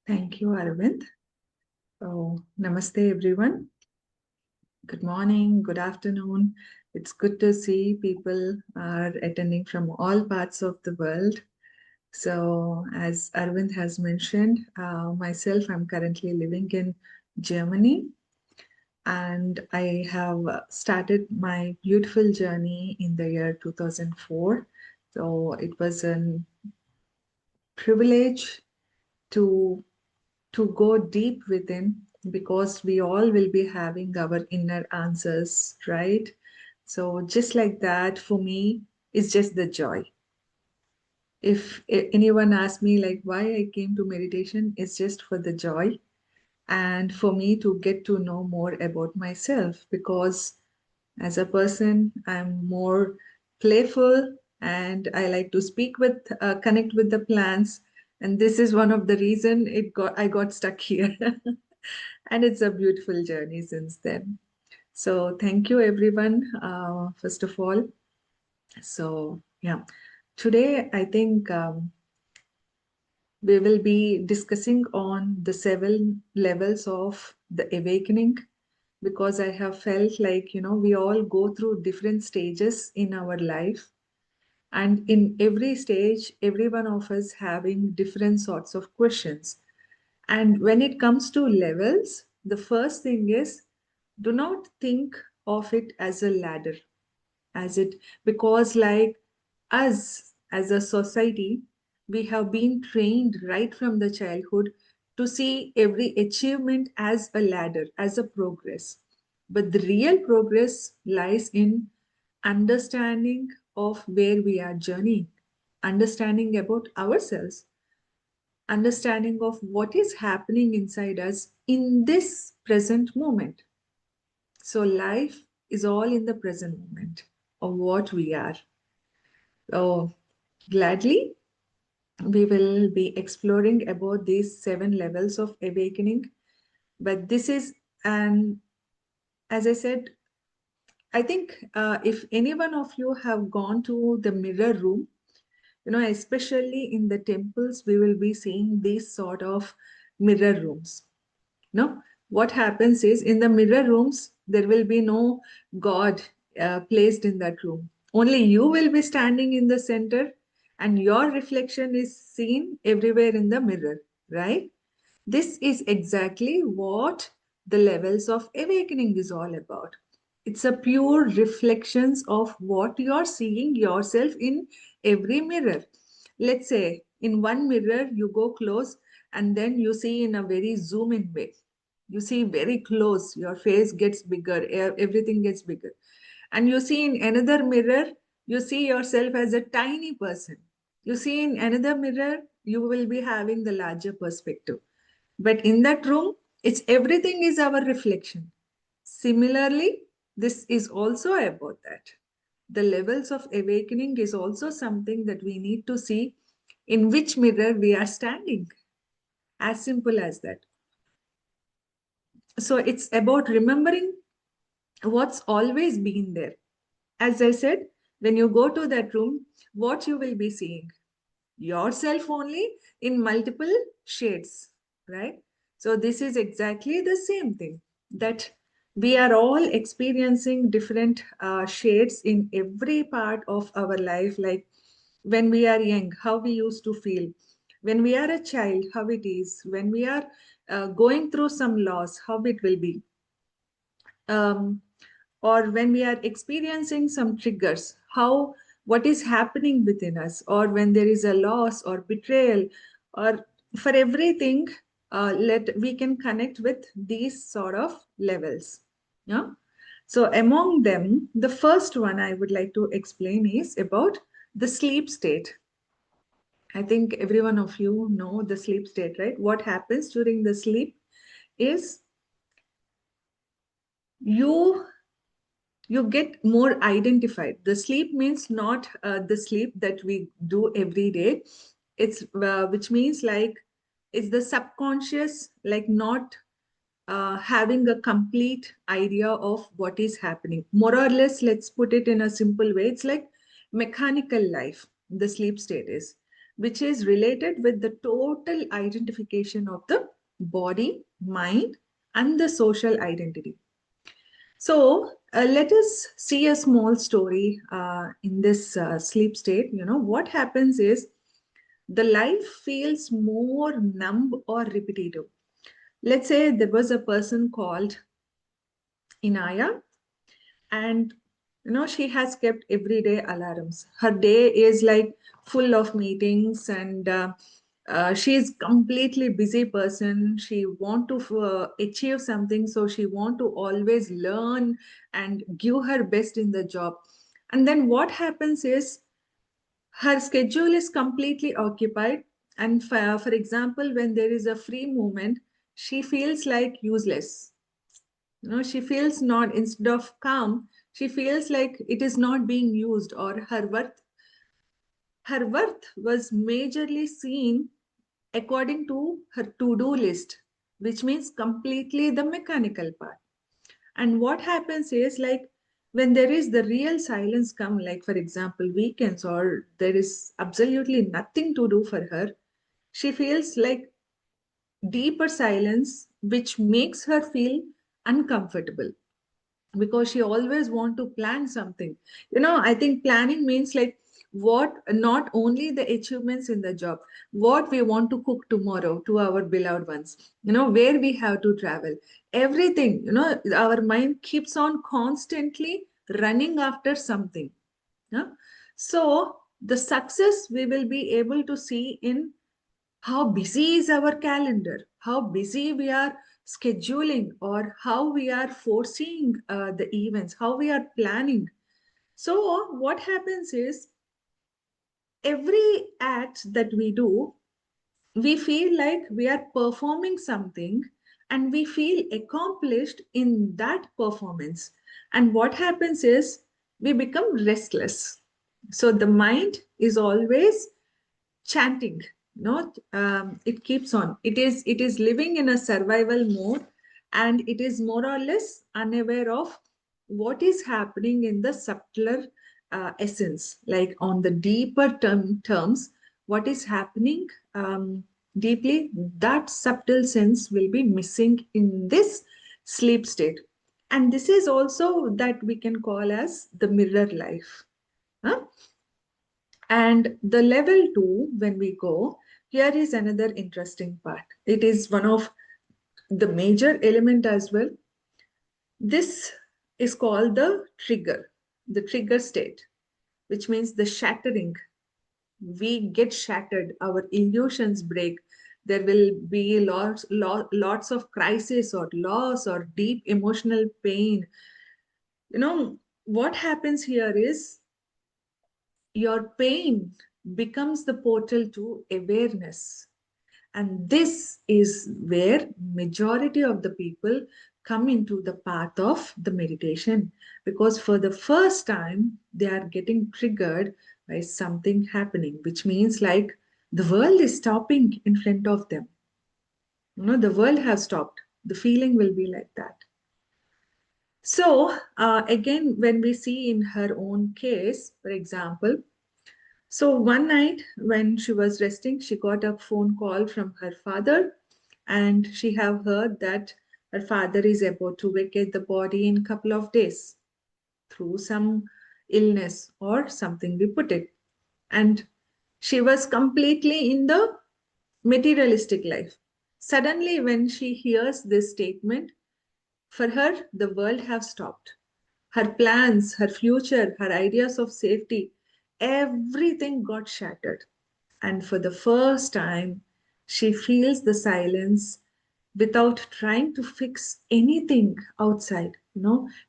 Thank you, Arvind. Oh, namaste, everyone. Good morning, good afternoon. It's good to see people are attending from all parts of the world. So, as Arvind has mentioned, myself, I'm currently living in Germany, and I have started my beautiful journey in the year 2004. So, it was a privilege to go deep within, because we all will be having our inner answers, right? So just like that, for me, it's just the joy. If anyone asks me like why I came to meditation, it's just for the joy and for me to get to know more about myself, because as a person I'm more playful and I like to speak with connect with the plants, and this is one of the reason I got stuck here. And it's a beautiful journey since then. So thank you everyone, first of all. So yeah, today I think we will be discussing on the 7 levels of the awakening, because I have felt like, we all go through different stages in our life. And in every stage, every one of us having different sorts of questions. And when it comes to levels, the first thing is, do not think of it as a ladder, as it, because like us as a society, we have been trained right from the childhood to see every achievement as a ladder, as a progress. But the real progress lies in understanding of where we are journeying, understanding about ourselves, understanding of what is happening inside us in this present moment. So life is all in the present moment of what we are. So gladly, we will be exploring about these 7 levels of awakening. But this is, and as I said, I think if any one of you have gone to the mirror room, especially in the temples, we will be seeing these sort of mirror rooms. No, what happens is, in the mirror rooms, there will be no God placed in that room. Only you will be standing in the center, and your reflection is seen everywhere in the mirror, right? This is exactly what the levels of awakening is all about. It's a pure reflections of what you're seeing yourself in every mirror. Let's say in one mirror, you go close and then you see in a very zoom in way. You see very close, your face gets bigger, everything gets bigger. And you see in another mirror, you see yourself as a tiny person. You see in another mirror, you will be having the larger perspective. But in that room, it's everything is our reflection. Similarly, this is also about that. The levels of awakening is also something that we need to see in which mirror we are standing. As simple as that. So it's about remembering what's always been there. As I said, when you go to that room, what you will be seeing? Yourself only in multiple shades, right? So this is exactly the same thing, that we are all experiencing different shades in every part of our life. Like when we are young, how we used to feel. When we are a child, how it is. When we are going through some loss, how it will be. Um, or when we are experiencing some triggers, how, what is happening within us, or when there is a loss or betrayal, or for everything, let we can connect with these sort of levels. Yeah. So among them, the first one I would like to explain is about the sleep state. I think every one of you know the sleep state, right? What happens during the sleep is you you get more identified. The sleep means not the sleep that we do every day. It's which means like it's the subconscious, like not having a complete idea of what is happening. More or less, let's put it in a simple way. It's like mechanical life. The sleep state is which is related with the total identification of the body, mind, and the social identity. So let us see a small story in this sleep state. You know, what happens is the life feels more numb or repetitive. Let's say there was a person called Inaya, and she has kept everyday alarms. Her day is like full of meetings, and she is completely busy person. She want to achieve something, so she want to always learn and give her best in the job. And then what happens is her schedule is completely occupied, and for example, when there is a free moment, she feels like useless. She feels not, instead of calm, she feels like it is not being used, or her worth was majorly seen according to her to-do list, which means completely the mechanical part. And what happens is, like, when there is the real silence come, like for example weekends, or there is absolutely nothing to do for her, she feels like deeper silence, which makes her feel uncomfortable, because she always want to plan something. I think planning means like what, not only the achievements in the job, what we want to cook tomorrow to our beloved ones, where we have to travel, everything. Our mind keeps on constantly running after something. Yeah? So the success we will be able to see in how busy is our calendar, how busy we are scheduling, or how we are foreseeing the events, how we are planning. So, what happens is every act that we do, we feel like we are performing something, and we feel accomplished in that performance. And what happens is we become restless. So, the mind is always chanting. It keeps on, it is living in a survival mode, and it is more or less unaware of what is happening in the subtler essence, like on the deeper terms, what is happening deeply, that subtle sense will be missing in this sleep state. And this is also that we can call as the mirror life. Huh? And the level two, when we go, here is another interesting part. It is one of the major element as well. This is called the trigger state, which means the shattering. We get shattered, our illusions break. There will be lots of crisis or loss or deep emotional pain. What happens here is your pain becomes the portal to awareness. And this is where majority of the people come into the path of the meditation, because for the first time they are getting triggered by something happening, which means like the world is stopping in front of them. The world has stopped. The feeling will be like that. So again, when we see in her own case, for example, so one night when she was resting, she got a phone call from her father, and she have heard that her father is about to vacate the body in couple of days through some illness or something we put it. And she was completely in the materialistic life. Suddenly, when she hears this statement, for her, the world have stopped. Her plans, her future, her ideas of safety, everything got shattered. And for the first time, she feels the silence without trying to fix anything outside.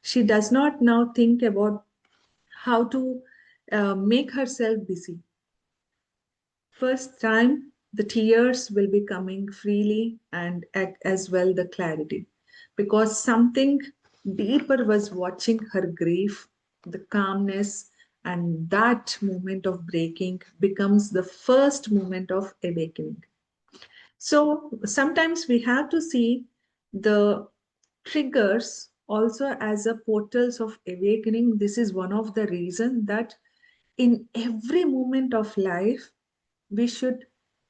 She does not now think about how to make herself busy. First time, the tears will be coming freely, and as well the clarity, because something deeper was watching her grief, the calmness, and that moment of breaking becomes the first moment of awakening. So sometimes we have to see the triggers also as a portals of awakening. This is one of the reasons that in every moment of life we should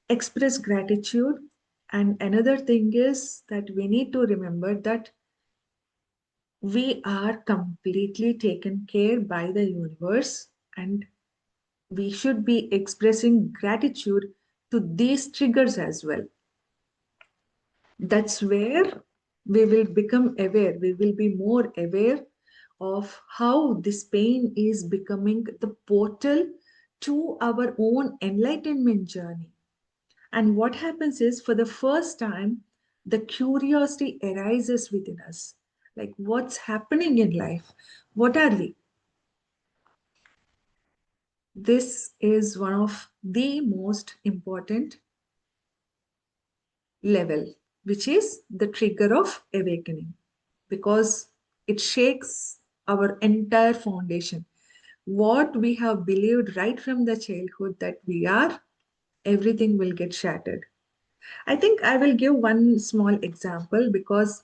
express gratitude. And another thing is that we need to remember that we are completely taken care by the universe, and we should be expressing gratitude to these triggers as well. That's where we will become aware, we will be more aware of how this pain is becoming the portal to our own enlightenment journey. And what happens is, for the first time, the curiosity arises within us. Like, what's happening in life? What are we? This is one of the most important level, which is the trigger of awakening, because it shakes our entire foundation. What we have believed right from the childhood that we are, everything will get shattered. I think I will give one small example, because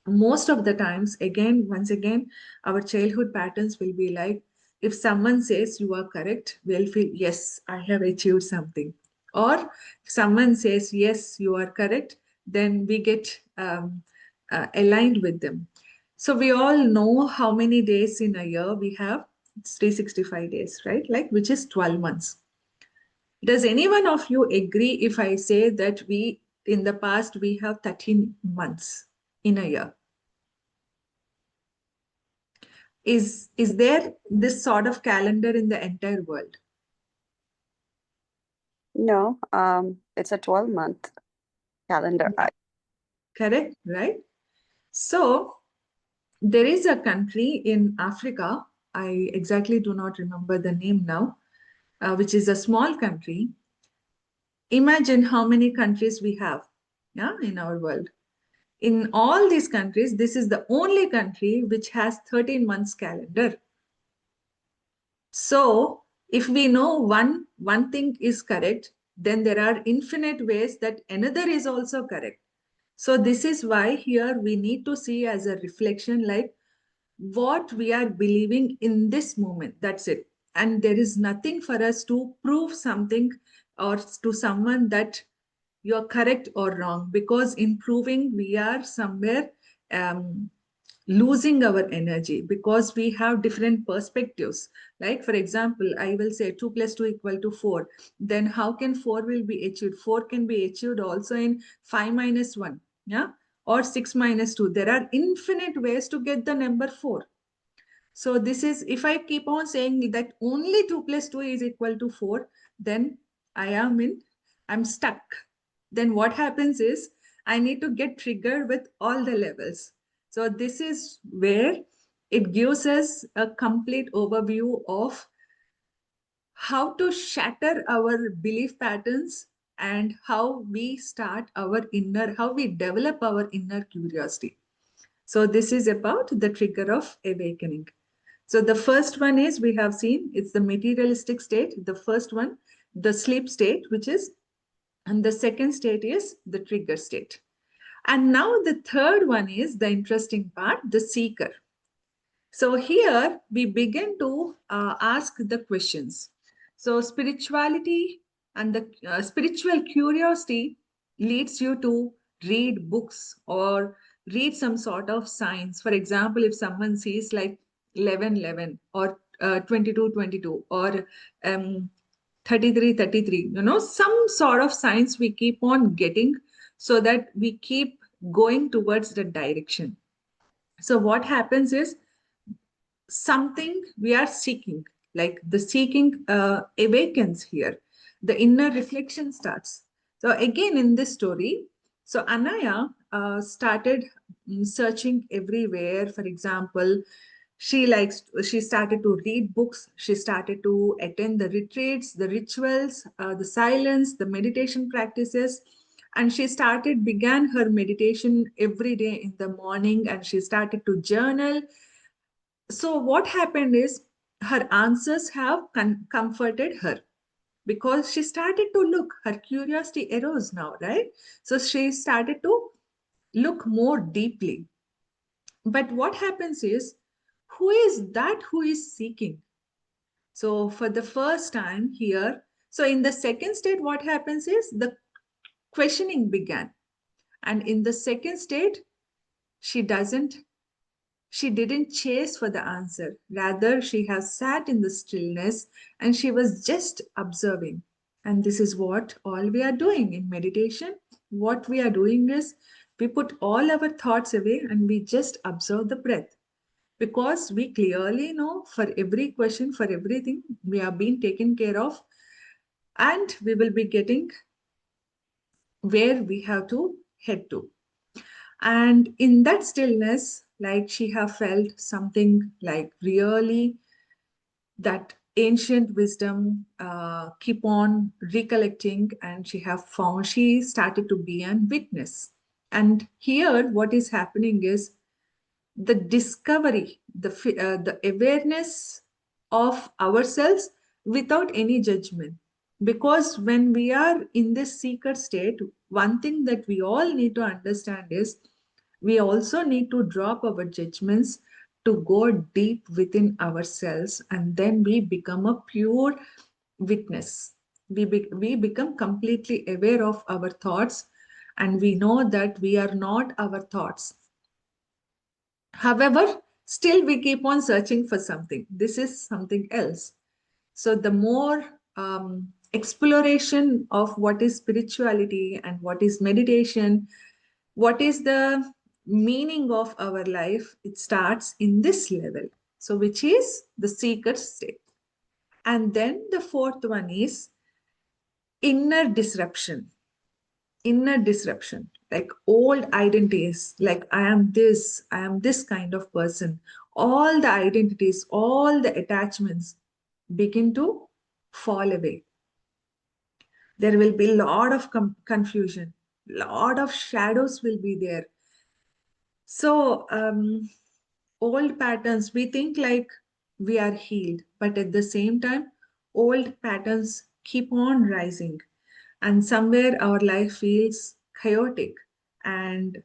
most of the times, again, once again, our childhood patterns will be like, if someone says you are correct, we'll feel, yes, I have achieved something. Or if someone says, yes, you are correct, then we get aligned with them. So we all know how many days in a year we have. It's 365 days, right? Like, which is 12 months. Does any one of you agree if I say that in the past, we have 13 months in a year? Is there this sort of calendar in the entire world? No, it's a 12-month calendar. Correct, right? So there is a country in Africa, I exactly do not remember the name now, which is a small country. Imagine how many countries we have, yeah, in our world. In all these countries, this is the only country which has 13 months calendar. So if we know one thing is correct, then there are infinite ways that another is also correct. So this is why here we need to see as a reflection, like what we are believing in this moment. That's it. And there is nothing for us to prove something or to someone that you're correct or wrong, because in proving we are somewhere um, losing our energy, because we have different perspectives. Like, for example, I will say 2 plus 2 equal to 4. Then how can 4 will be achieved? 4 can be achieved also in 5 minus 1, yeah, or 6 minus 2. There are infinite ways to get the number 4. So this is, if I keep on saying that only 2 plus 2 is equal to 4, then I'm stuck. Then what happens is, I need to get triggered with all the levels. So this is where it gives us a complete overview of how to shatter our belief patterns, and how we start how we develop our inner curiosity. So this is about the trigger of awakening. So the first one is, we have seen, it's the materialistic state. The first one, the sleep state, and the second state is the trigger state. And now the third one is the interesting part, the seeker. So here we begin to ask the questions. So spirituality and the spiritual curiosity leads you to read books or read some sort of science. For example, if someone sees like 11:11 or 22:22 or 33:33, some sort of science we keep on getting, so that we keep going towards the direction. So what happens is, something we are seeking, like the seeking awakens here, the inner reflection starts. So again, in this story, so Anaya started searching everywhere. For example, she started to read books, she started to attend the retreats, the rituals, the silence, the meditation practices, and she began her meditation every day in the morning, and she started to journal. So what happened is, her answers have comforted her, because she started to look, her curiosity arose now, right? So she started to look more deeply. But what happens is, who is that who is seeking? So for the first time here, So in the second state, what happens is the questioning began. And in the second state, she doesn't she didn't chase for the answer. Rather, she has sat in the stillness and she was just observing. And this is what all we are doing in meditation. What we are doing is we put all our thoughts away and we just observe the breath. Because we clearly know for every question, for everything, we are being taken care of and we will be getting where we have to head to. And in that stillness, like she have felt something like really that ancient wisdom keep on recollecting, and she started to be an witness. And here what is happening is the discovery, the awareness of ourselves without any judgment. Because when we are in this seeker state, one thing that we all need to understand is we also need to drop our judgments to go deep within ourselves, and then we become a pure witness. We become completely aware of our thoughts, and we know that we are not our thoughts. However, still we keep on searching for something. This is something else. So the more exploration of what is spirituality and what is meditation, what is the meaning of our life, it starts in this level. So which is the seeker state. And then the fourth one is inner disruption. Inner disruption, like old identities, like I am this kind of person. All the identities, all the attachments begin to fall away. There will be a lot of confusion, lot of shadows will be there. So old patterns, we think like we are healed, but at the same time old patterns keep on rising, and somewhere our life feels chaotic. And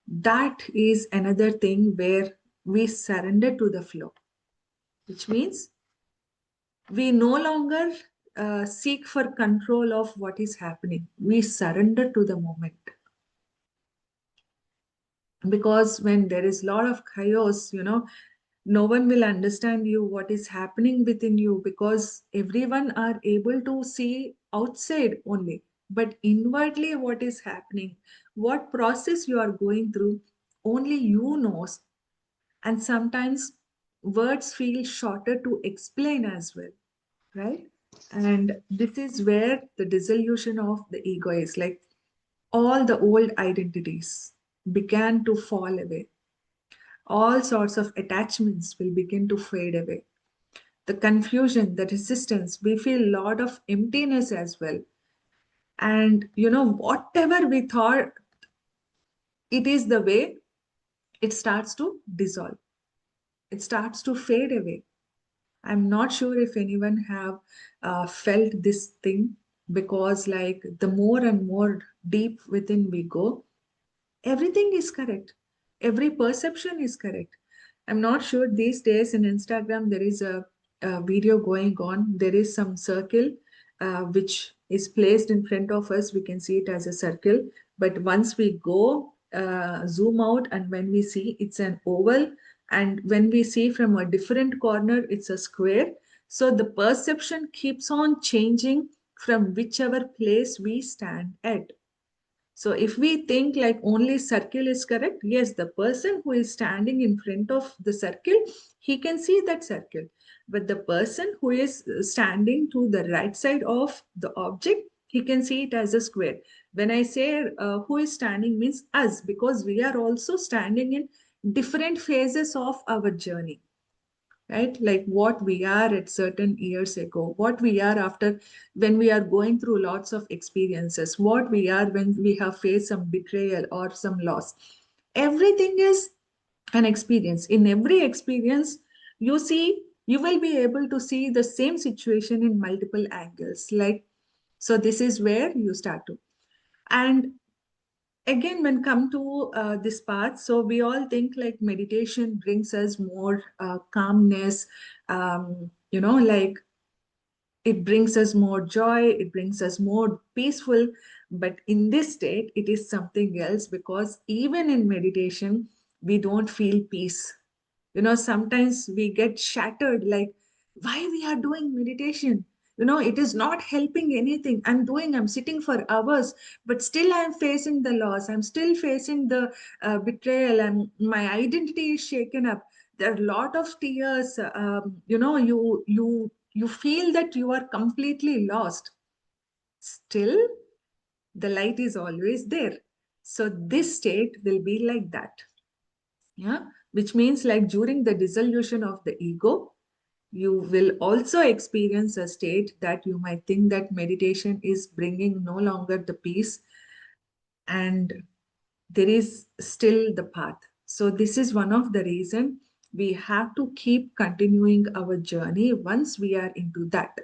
that is another thing where we surrender to the flow, which means we no longer seek for control of what is happening. We surrender to the moment. Because when there is a lot of chaos, no one will understand you what is happening within you, because everyone are able to see outside only, but inwardly what is happening, what process you are going through, only you knows. And sometimes words feel shorter to explain as well, right? And this is where the dissolution of the ego is, like all the old identities began to fall away. All sorts of attachments will begin to fade away. The confusion, the resistance, we feel a lot of emptiness as well. And whatever we thought it is the way, it starts to dissolve. It starts to fade away. I'm not sure if anyone have felt this thing, because like the more and more deep within we go, everything is correct. Every perception is correct. I'm not sure these days in Instagram there is a video going on. There is some circle which is placed in front of us. We can see it as a circle, but once we go zoom out, and when we see it's an oval, and when we see from a different corner it's a square. So the perception keeps on changing from whichever place we stand at. So if we think like only circle is correct, yes, the person who is standing in front of the circle, he can see that circle. But the person who is standing to the right side of the object, he can see it as a square. When I say who is standing means us, because we are also standing in different phases of our journey, right? Like what we are at certain years ago, what we are after when we are going through lots of experiences, what we are when we have faced some betrayal or some loss. Everything is an experience. In every experience, you will be able to see the same situation in multiple angles. Like, so this is where you start to. And again, when come to this path, so we all think like meditation brings us more calmness, like It brings us more joy, it brings us more peaceful. But in this state it is something else, because even in meditation we don't feel peace. Sometimes we get shattered, like, why we are doing meditation? It is not helping anything. I'm sitting for hours, but still I'm facing the loss, I'm still facing the betrayal, and my identity is shaken up. There are a lot of tears. You feel that you are completely lost. Still, the light is always there. So this state will be like that. Yeah, which means, like, during the dissolution of the ego, you will also experience a state that you might think that meditation is bringing no longer the peace, and there is still the path. So this is one of the reason we have to keep continuing our journey once we are into that,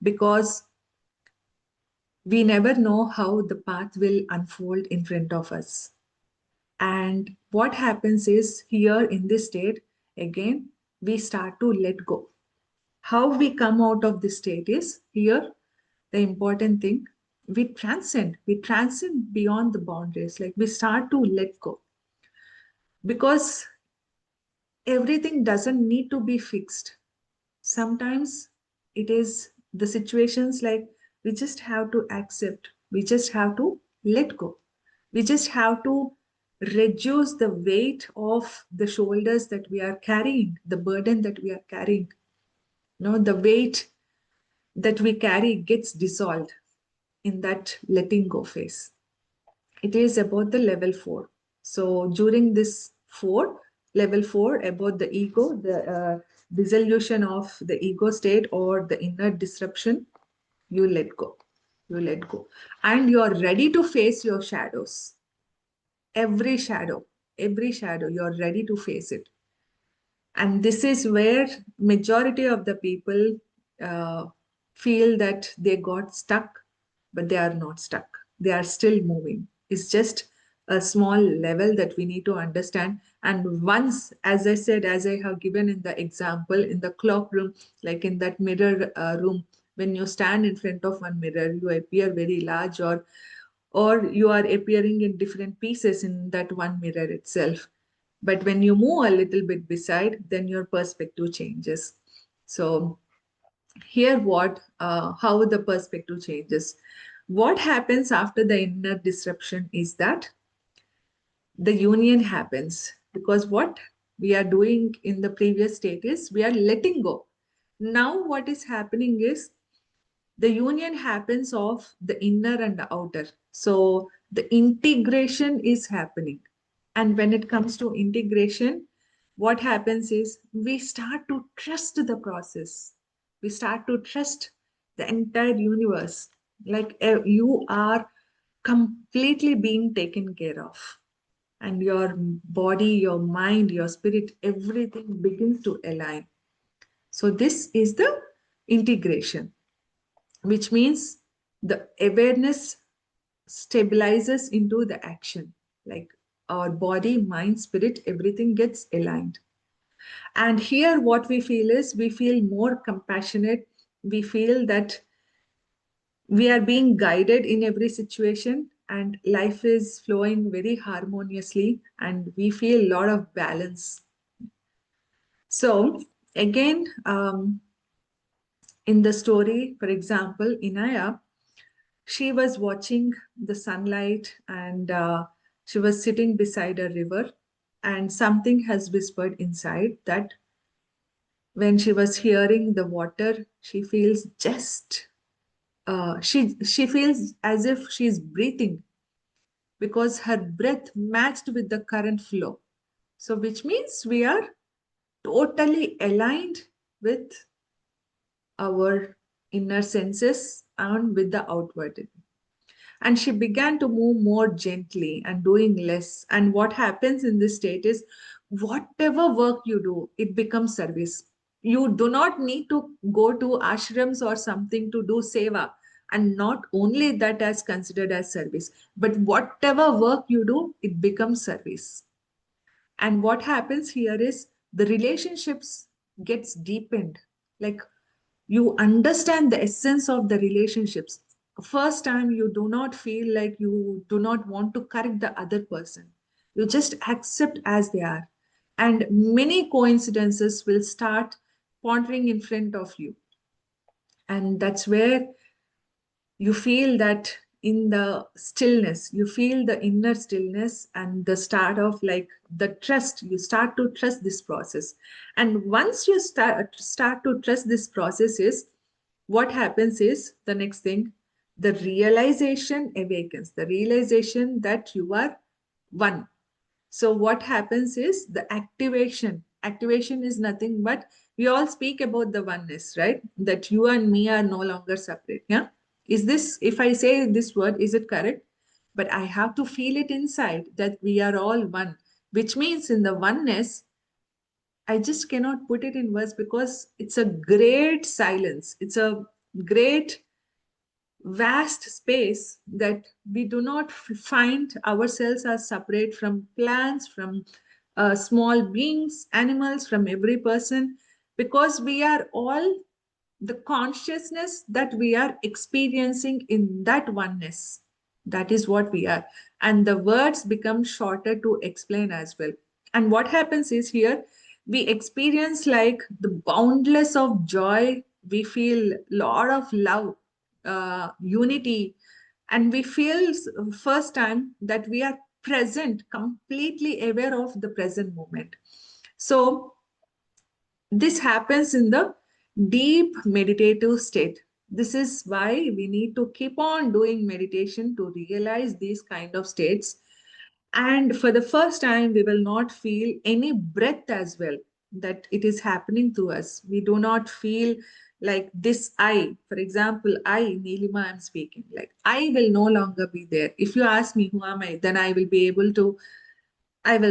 because we never know how the path will unfold in front of us. And what happens is, here in this state, again, we start to let go. How we come out of this state is, here, the important thing, we transcend beyond the boundaries. Like, we start to let go, because everything doesn't need to be fixed. Sometimes it is the situations, like, we just have to accept, we just have to let go, we just have to reduce the weight of the shoulders that we are carrying, the burden that we are carrying. The weight that we carry gets dissolved in that letting go phase. It is about the level 4. So during this 4, level 4, about the ego, the dissolution of the ego state or the inner disruption, you let go. You let go. And you are ready to face your shadows. Every shadow, every shadow, you are ready to face it. And this is where majority of the people uh, feel that they got stuck, but they are not stuck, they are still moving. It's just a small level that we need to understand. And once, as I said, as I have given in the example, in the clock room, like in that mirror room, when you stand in front of one mirror, you appear very large, or you are appearing in different pieces in that one mirror itself. But when you move a little bit beside, then your perspective changes. So here, how the perspective changes. What happens after the inner disruption is that the union happens, because what we are doing in the previous state is we are letting go. Now what is happening is the union happens of the inner and the outer. So the integration is happening. And when it comes to integration, what happens is we start to trust the process. We start to trust the entire universe. Like, you are completely being taken care of. And your body, your mind, your spirit, everything begins to align. So this is the integration, which means the awareness stabilizes into the action. Like, our body, mind, spirit, everything gets aligned. And here what we feel is, we feel more compassionate. We feel that we are being guided in every situation, and life is flowing very harmoniously, and we feel a lot of balance. So again, in the story, for example, Inaya, she was watching the sunlight, and she was sitting beside a river, and something has whispered inside that when she was hearing the water, she feels just she feels as if she's breathing, because her breath matched with the current flow. So which means we are totally aligned with our inner senses and with the outward. And she began to move more gently and doing less. And what happens in this state is, whatever work you do, it becomes service. You do not need to go to ashrams or something to do seva, and not only that as considered as service, but whatever work you do, it becomes service. And what happens here is, the relationships gets deepened. Like, You understand the essence of the relationships. First time, you do not feel like you do not want to correct the other person. You just accept as they are. And many coincidences will start pondering in front of you. And that's where you feel that in the stillness, you feel the inner stillness and the start of like the trust. You start to trust this process. And once you start to trust this process is what happens is the next thing, the realization awakens, the realization that you are one. So what happens is the activation. Activation is nothing but we all speak about the oneness, right? That you and me are no longer separate. Yeah. Is this, if I say this word, is it correct? But I have to feel it inside that we are all one, which means in the oneness, I just cannot put it in words because it's a great silence. It's a great vast space that we do not find ourselves as separate from plants, from small beings, animals, from every person, because we are all the consciousness that we are experiencing in that oneness. That is what we are. And the words become shorter to explain as well. And what happens is here, we experience like the boundless of joy. We feel lot of love, unity, and we feel first time that we are present, completely aware of the present moment. So this happens in the deep meditative state. This is why we need to keep on doing meditation to realize these kind of states. And for the first time, we will not feel any breath as well, that it is happening to us. We do not feel like this I, for example, I, Neelima, I'm speaking, like I will no longer be there. If you ask me who am I, then I will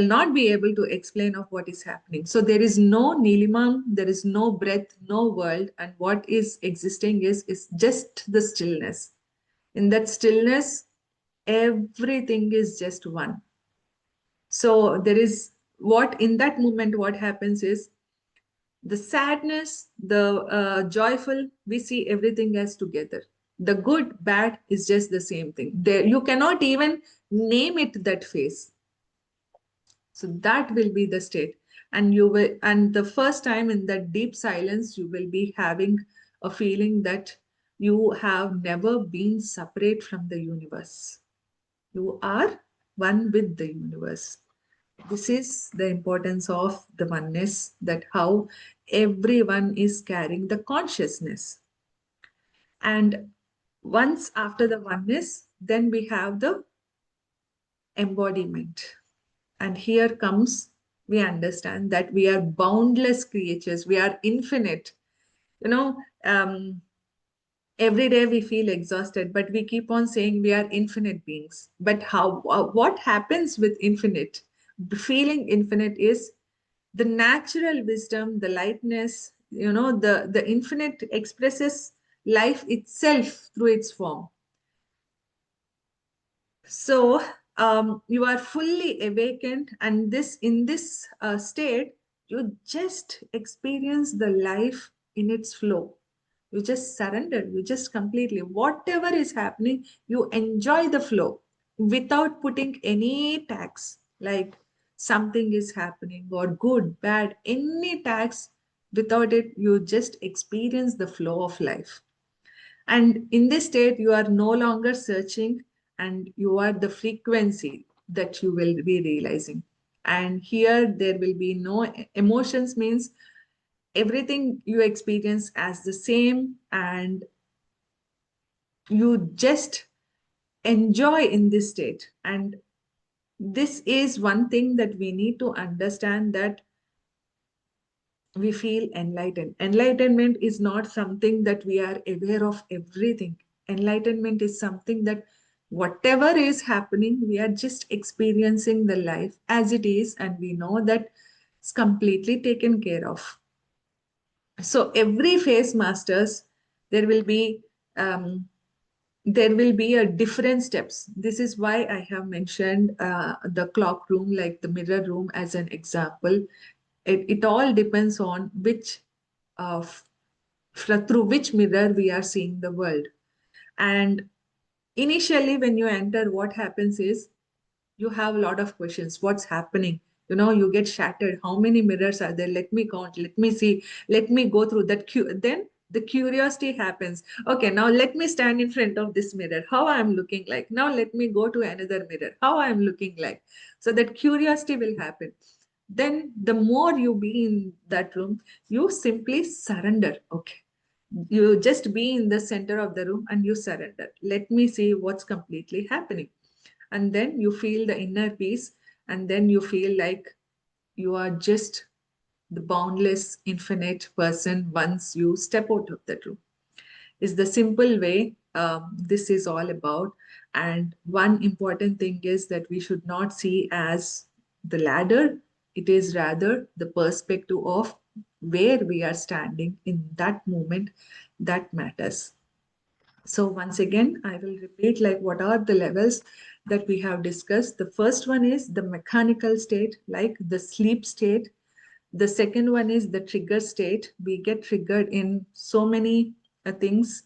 not be able to explain of what is happening. So there is no Neelimam, there is no breath, no world, and what is existing is just the stillness. In that stillness, everything is just one. So there is what in that moment, what happens is the sadness, the joyful, we see everything as together. The good, bad is just the same thing. There, you cannot even name it that phase. So that will be the state. And you will, and the first time in that deep silence, you will be having a feeling that you have never been separate from the universe. You are one with the universe. This is the importance of the oneness, that how everyone is carrying the consciousness. And once after the oneness, then we have the embodiment. And here comes, we understand that we are boundless creatures, we are infinite. You know, every day we feel exhausted, but we keep on saying we are infinite beings. But how, what happens with infinite? Feeling infinite is the natural wisdom, the lightness, the infinite expresses life itself through its form. So you are fully awakened, and this in this state, you just experience the life in its flow. You just surrender. You just completely whatever is happening, you enjoy the flow without putting any tax. Like something is happening or good, bad, any tax. Without it, you just experience the flow of life. And in this state, you are no longer searching, and you are the frequency that you will be realizing. And here, there will be no emotions, means everything you experience as the same, and you just enjoy in this state. And this is one thing that we need to understand, that we feel enlightened. Enlightenment is not something that we are aware of everything. Enlightenment is something that whatever is happening, we are just experiencing the life as it is, and we know that it's completely taken care of. So every phase masters, there will be a different steps. This is why I have mentioned the clock room, like the mirror room, as an example. It all depends on which through which mirror we are seeing the world. And initially, when you enter, what happens is you have a lot of questions. What's happening? You get shattered. How many mirrors are there? Let me count. Let me see. Let me go through that. Then the curiosity happens. Okay, now let me stand in front of this mirror. How I am looking like. Now let me go to another mirror. How I am looking like. So that curiosity will happen. Then the more you be in that room, you simply surrender. Okay, you just be in the center of the room and you surrender. Let me see what's completely happening. And then you feel the inner peace, and then you feel like you are just the boundless infinite person once you step out of that room. Is the simple way this is all about. And one important thing is that we should not see as the ladder, it is rather the perspective of where we are standing in that moment that matters. So once again, I will repeat like what are the levels that we have discussed. The first one is the mechanical state, like the sleep state. The second one is the trigger state. We get triggered in so many things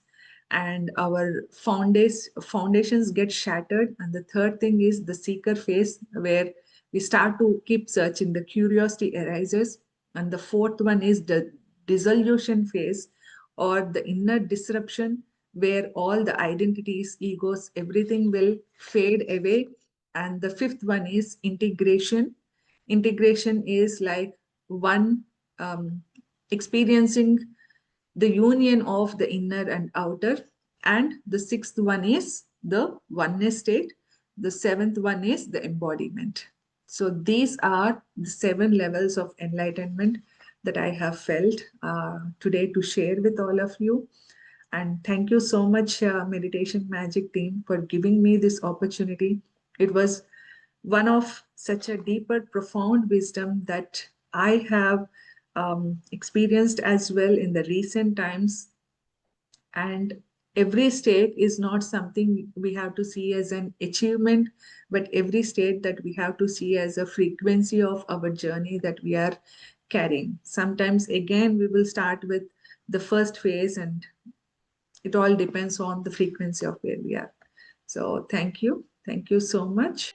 and our foundations get shattered. And the third thing is the seeker phase, where we start to keep searching, the curiosity arises. And the fourth one is the dissolution phase, or the inner disruption, where all the identities, egos, everything will fade away. And the fifth one is integration. Integration is like one experiencing the union of the inner and outer. And the sixth one is the oneness state. The seventh one is the embodiment. So these are the 7 levels of enlightenment that I have felt today to share with all of you. And thank you so much, Meditation Magic team, for giving me this opportunity. It was one of such a deeper, profound wisdom that I have experienced as well in the recent times. And every state is not something we have to see as an achievement, but every state that we have to see as a frequency of our journey that we are carrying. Sometimes, again, we will start with the first phase, and it all depends on the frequency of where we are. So, thank you. Thank you so much.